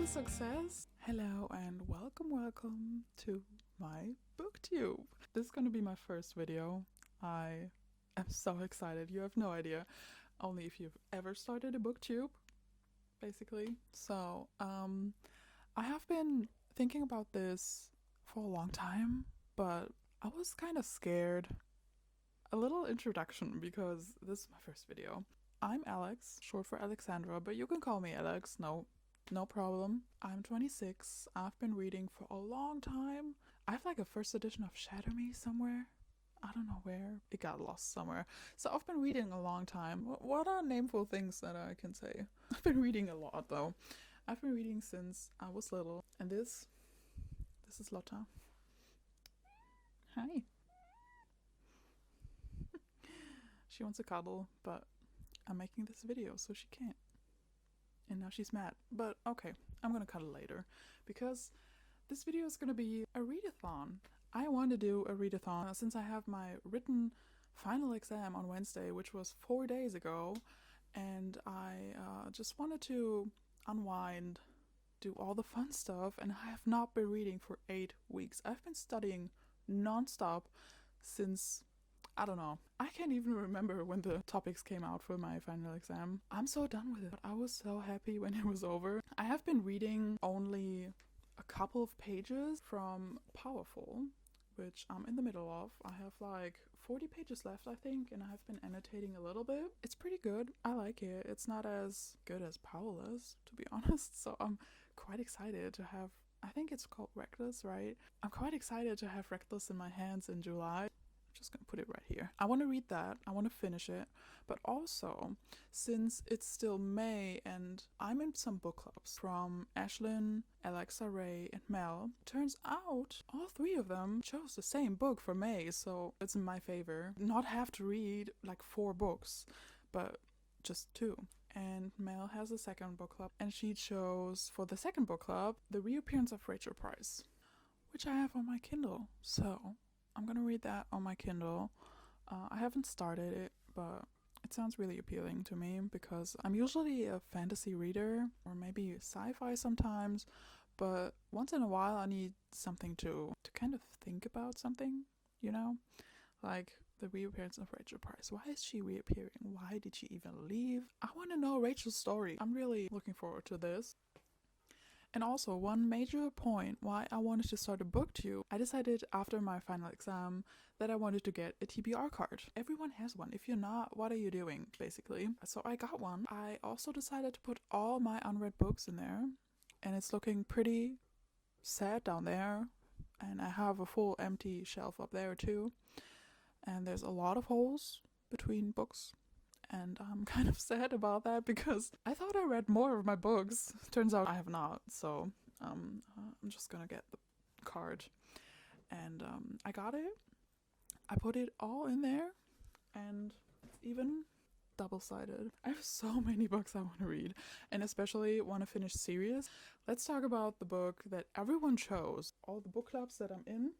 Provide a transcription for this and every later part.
success. Hello and welcome to my Booktube. This is going to be my first video. I am so excited. You have no idea. Only if you've ever started a Booktube, basically. So, I have been thinking about this for a long time, but I was kind of scared. A little introduction because this is my first video. I'm Alex, short for Alexandra, but you can call me Alex. No problem. I'm 26. I've been reading for a long time. I have like a first edition of Shatter Me somewhere. I don't know where. It got lost somewhere. So I've been reading a long time. What are nameful things that I can say? I've been reading a lot though. I've been reading since I was little. And this is Lotta. Hi. She wants a cuddle, but I'm making this video so she can't. And now she's mad. But okay, I'm gonna cuddle later because this video is gonna be a readathon. I want to do a readathon since I have my written final exam on Wednesday, which was 4 days ago, and I just wanted to unwind, do all the fun stuff, and I have not been reading for 8 weeks. I've been studying non-stop since, I don't know. I can't even remember when the topics came out for my final exam. I'm so done with it. I was so happy when it was over. I have been reading only a couple of pages from Powerful, which I'm in the middle of. I have like 40 pages left, I think, and I have been annotating a little bit. It's pretty good. I like it. It's not as good as Powerless, to be honest. So I'm quite excited to have, I think it's called Reckless, right? I'm quite excited to have Reckless in my hands in July. Just gonna put it right here. I want to read that. I want to finish it. But also, since it's still May and I'm in some book clubs from Ashlyn, Alexa Ray, and Mel, turns out all 3 of them chose the same book for May, so it's in my favor. Not have to read like 4 books, but just 2. And Mel has a second book club, and she chose for the second book club The Reappearance of Rachel Price, which I have on my Kindle. So I'm gonna read that on my Kindle. I haven't started it, but it sounds really appealing to me because I'm usually a fantasy reader or maybe sci-fi sometimes, but once in a while I need something to kind of think about something, you know? Like the reappearance of Rachel Price. Why is she reappearing? Why did she even leave? I want to know Rachel's story. I'm really looking forward to this. And also, one major point why I wanted to start a Booktube, I decided after my final exam that I wanted to get a TBR card. Everyone has one. If you're not, what are you doing, basically? So I got one. I also decided to put all my unread books in there, and it's looking pretty sad down there. And I have a full empty shelf up there too. And there's a lot of holes between books. And I'm kind of sad about that because I thought I read more of my books. Turns out I have not, so I'm just gonna get the card. And I got it. I put it all in there, and it's even double-sided. I have so many books I want to read, and especially want to finish series. Let's talk about the book that everyone chose. All the book clubs that I'm in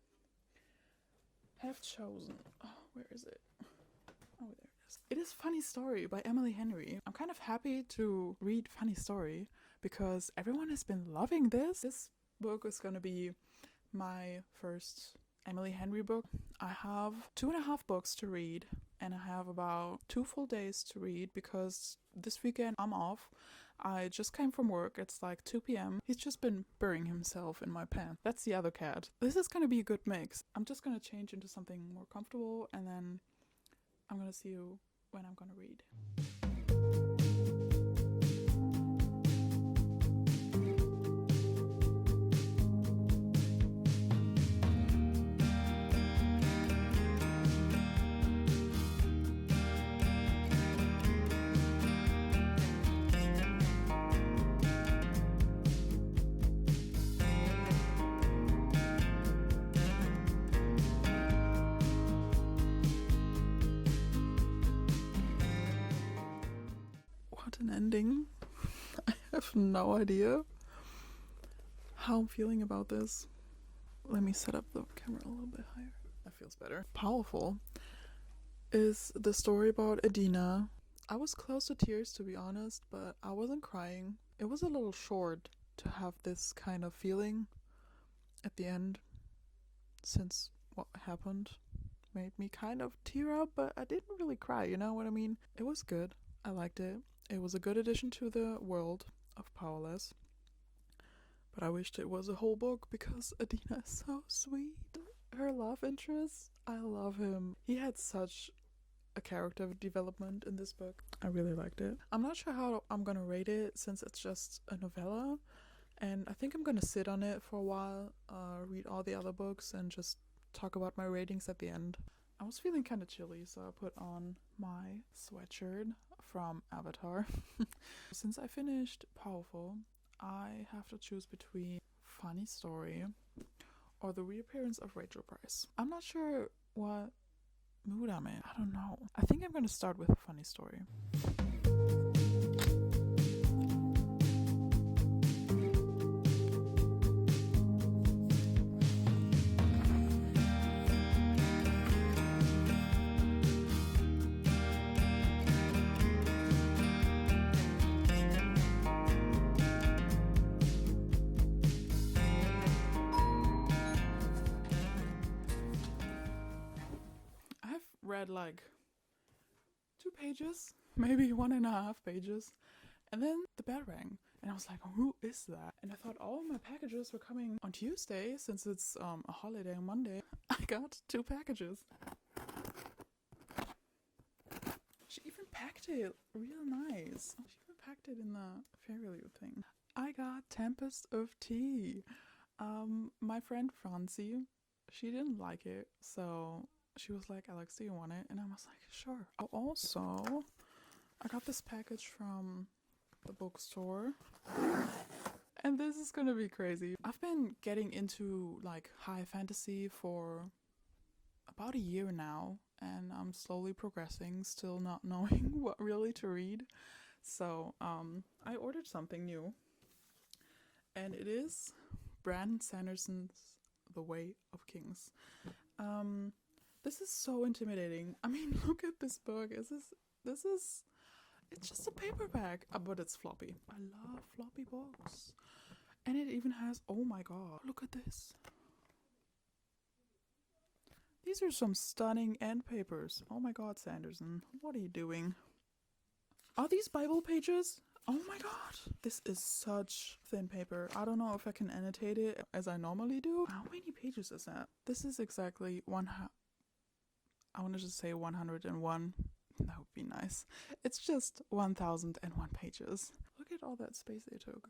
have chosen. Oh, where is it? Oh, there. It is Funny Story by Emily Henry. I'm kind of happy to read Funny Story because everyone has been loving this. This book is going to be my first Emily Henry book. I have 2.5 books to read, and I have about 2 full days to read because this weekend I'm off. I just came from work. It's like 2 p.m. He's just been burying himself in my pants. That's the other cat. This is going to be a good mix. I'm just going to change into something more comfortable, and then I'm gonna see you when I'm gonna read. An ending. I have no idea how I'm feeling about this. Let me set up the camera a little bit higher. That feels better. Powerful is the story about Adina. I was close to tears, to be honest, but I wasn't crying. It was a little short, to have this kind of feeling at the end, since what happened made me kind of tear up, but I didn't really cry, you know what I mean? It was good. I liked it. It was a good addition to the world of Powerless. But I wished it was a whole book because Adina is so sweet. Her love interest, I love him. He had such a character development in this book. I really liked it. I'm not sure how I'm gonna rate it since it's just a novella, and I think I'm gonna sit on it for a while, read all the other books, and just talk about my ratings at the end. I was feeling kind of chilly, so I put on my sweatshirt from Avatar. Since I finished Powerful, I have to choose between Funny Story or The Reappearance of Rachel Price. I'm not sure what mood I'm in. I don't know. I think I'm gonna start with a Funny Story. Read like 2 pages, maybe 1.5 pages, and then the bell rang, and I was like, who is that? And I thought all my packages were coming on Tuesday, since it's a holiday on Monday. I got 2 packages. She even packed it real nice. She even packed it in the fairy thing. I got Tempest of Tea. My friend Francie, she didn't like it, so she was like, Alex, do you want it? And I was like, sure. Oh, also, I got this package from the bookstore. And this is gonna be crazy. I've been getting into like high fantasy for about a year now, and I'm slowly progressing, still not knowing what really to read. So I ordered something new, and it is Brandon Sanderson's The Way of Kings. This is so intimidating. I mean, look at this book. It's just a paperback, but it's floppy. I love floppy books. And it even has, oh my god, look at this. These are some stunning end papers. Oh my god, Sanderson, what are you doing? Are these Bible pages? Oh my god, this is such thin paper. I don't know if I can annotate it as I normally do. How many pages is that? This is exactly I wanted to say 101. That would be nice. It's just 1001 pages. Look at all that space they took.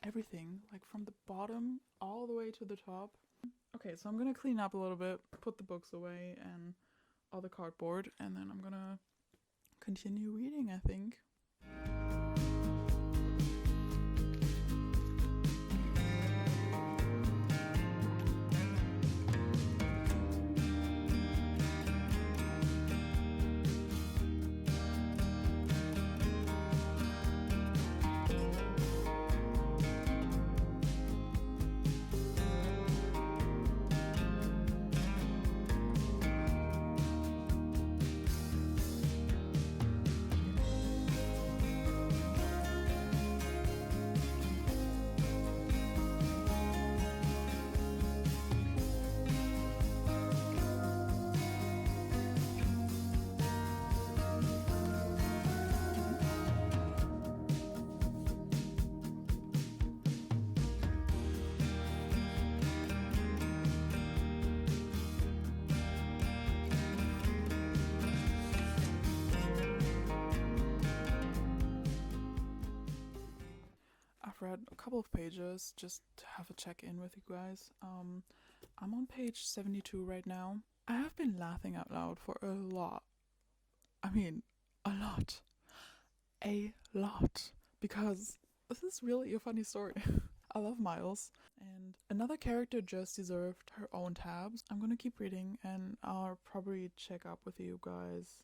Everything, like from the bottom all the way to the top. Okay, so I'm gonna clean up a little bit, put the books away and all the cardboard, and then I'm gonna continue reading, I think. Read a couple of pages just to have a check-in with you guys. I'm on page 72 right now. I have been laughing out loud for a lot. I mean, a lot. Because this is really a funny story. I love Miles, and another character just deserved her own tabs. I'm gonna keep reading, and I'll probably check up with you guys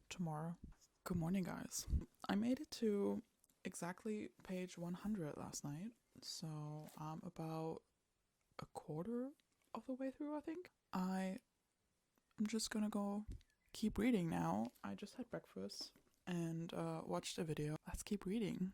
tomorrow. Good morning, guys. I made it to exactly page 100 last night, so I'm about a quarter of the way through, I think. I'm just gonna go keep reading now. I just had breakfast and watched a video. Let's keep reading.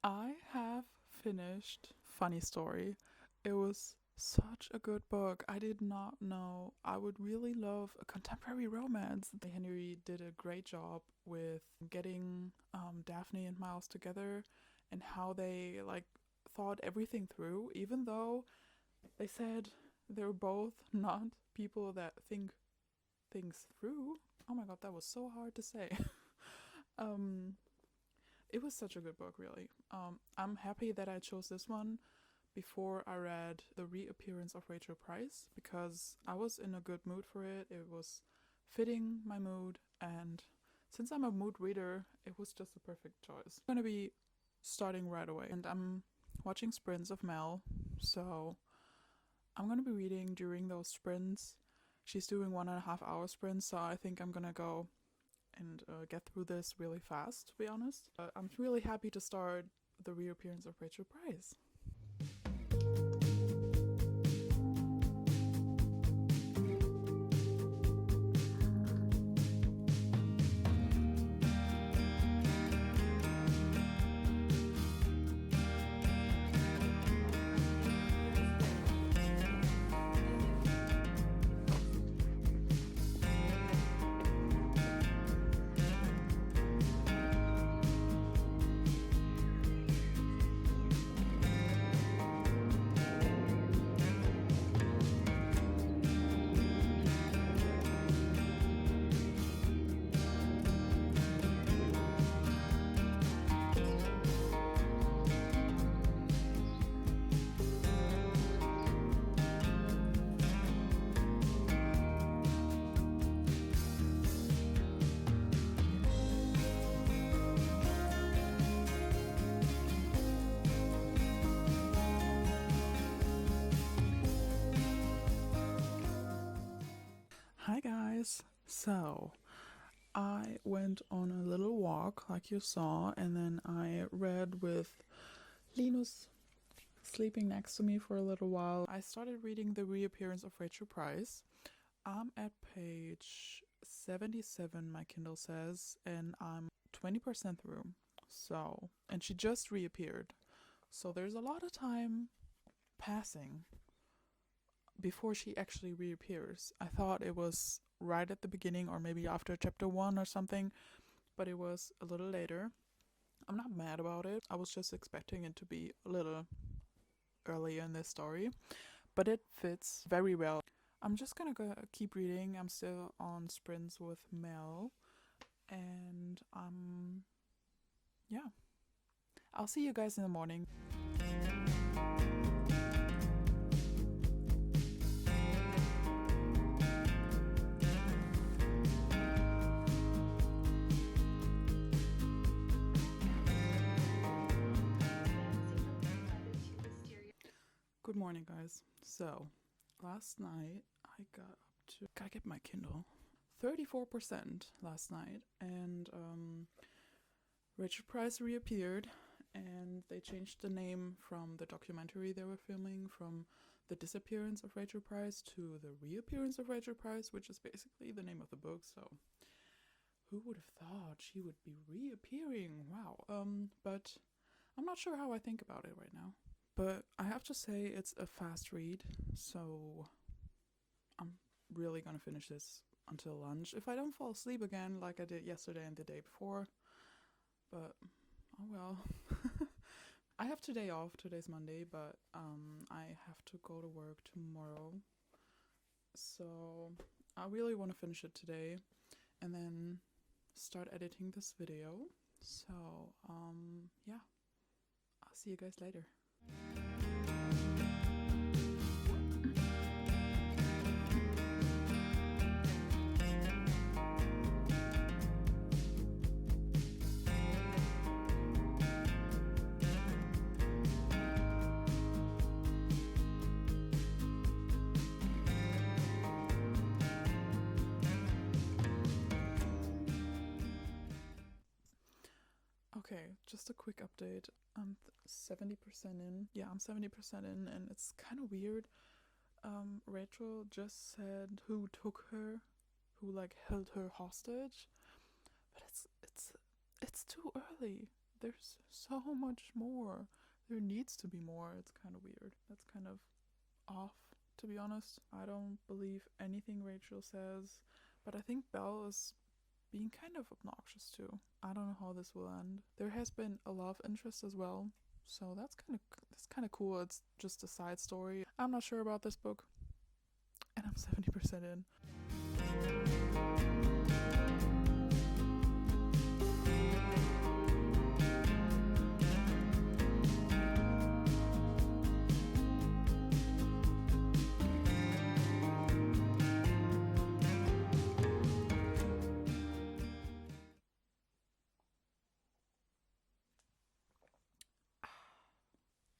I have finished Funny Story. It was such a good book. I did not know I would really love a contemporary romance. Henry did a great job with getting Daphne and Miles together and how they like thought everything through, even though they said they're both not people that think things through. Oh my god, that was so hard to say. It was such a good book, really. I'm happy that I chose this one before I read The Reappearance of Rachel Price, because I was in a good mood for it. It was fitting my mood, and since I'm a mood reader, it was just a perfect choice. I'm gonna be starting right away, and I'm watching sprints of Mel, so I'm gonna be reading during those sprints. She's doing 1.5 hour sprints, so I think I'm gonna go and get through this really fast, to be honest. I'm really happy to start The Reappearance of Rachel Price. Hi guys! So, I went on a little walk like you saw, and then I read with Linus sleeping next to me for a little while. I started reading The Reappearance of Rachel Price. I'm at page 77, my Kindle says, and I'm 20% through. So, and she just reappeared. So there's a lot of time passing before she actually reappears. I thought it was right at the beginning or maybe after chapter 1 or something, but it was a little later. I'm not mad about it. I was just expecting it to be a little earlier in this story, but it fits very well. I'm just gonna keep reading. I'm still on sprints with Mel, and yeah. I'll see you guys in the morning. Good morning, guys. So, last night I gotta get my Kindle, 34% last night, and Rachel Price reappeared, and they changed the name from the documentary they were filming from The Disappearance of Rachel Price to The Reappearance of Rachel Price, which is basically the name of the book. So, who would have thought she would be reappearing? Wow. But I'm not sure how I think about it right now. But I have to say it's a fast read, so I'm really gonna finish this until lunch. If I don't fall asleep again like I did yesterday and the day before. But, oh well. I have today off. Today's Monday, but I have to go to work tomorrow. So I really want to finish it today and then start editing this video. So, yeah. I'll see you guys later. Okay, just a quick update. I'm 70% in. Yeah, I'm 70% in, and it's kind of weird. Rachel just said who took her, who like held her hostage, but it's too early. There's so much more. There needs to be more. It's kind of weird. That's kind of off, to be honest. I don't believe anything Rachel says, but I think Belle is being kind of obnoxious too. I don't know how this will end. There has been a love interest as well, so that's kind of cool. It's just a side story. I'm not sure about this book, and I'm 70% in.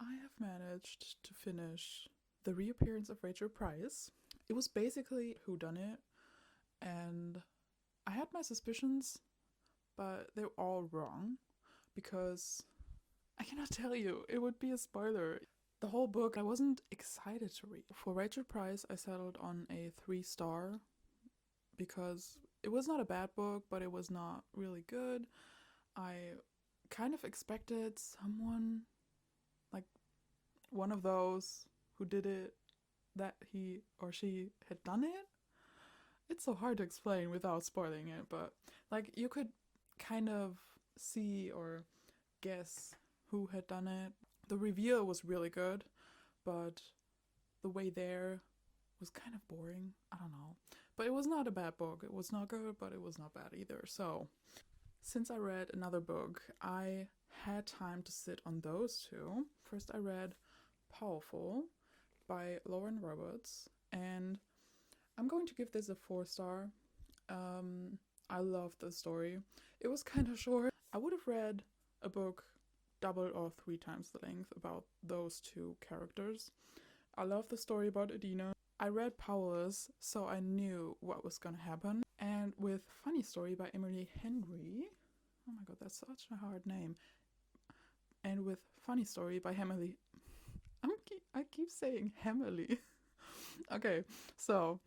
I have managed to finish The Reappearance of Rachel Price. It was basically whodunit, and I had my suspicions, but they're all wrong because I cannot tell you. It would be a spoiler. The whole book I wasn't excited to read. For Rachel Price, I settled on a 3-star because it was not a bad book, but it was not really good. I kind of expected someone like one of those who did it, that he or she had done it. It's so hard to explain without spoiling it, but like you could kind of see or guess who had done it. The reveal was really good, but the way there was kind of boring. I don't know. But it was not a bad book. It was not good, but it was not bad either. So since I read another book, I had time to sit on those two. First I read Powerful by Lauren Roberts, and I'm going to give this a 4-star. I loved the story. It was kind of short. I would have read a book double or 3 times the length about those two characters. I love the story about Adina. I read Powerless, so I knew what was gonna happen. And with Funny Story by Emily Henry, oh my god, that's such a hard name. And with Funny Story by Emily, I keep saying Emily. Okay, so,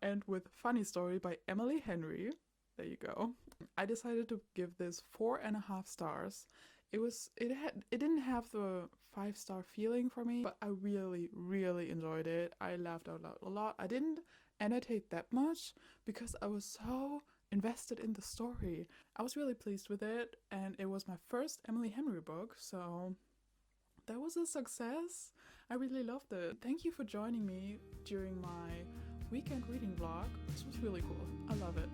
and with Funny Story by Emily Henry, there you go. I decided to give this 4.5 stars. It didn't have the 5-star feeling for me, but I really, really enjoyed it. I laughed out loud a lot. I didn't annotate that much because I was so invested in the story. I was really pleased with it, and it was my first Emily Henry book, so that was a success. I really loved it. Thank you for joining me during my weekend reading vlog. This was really cool. I love it.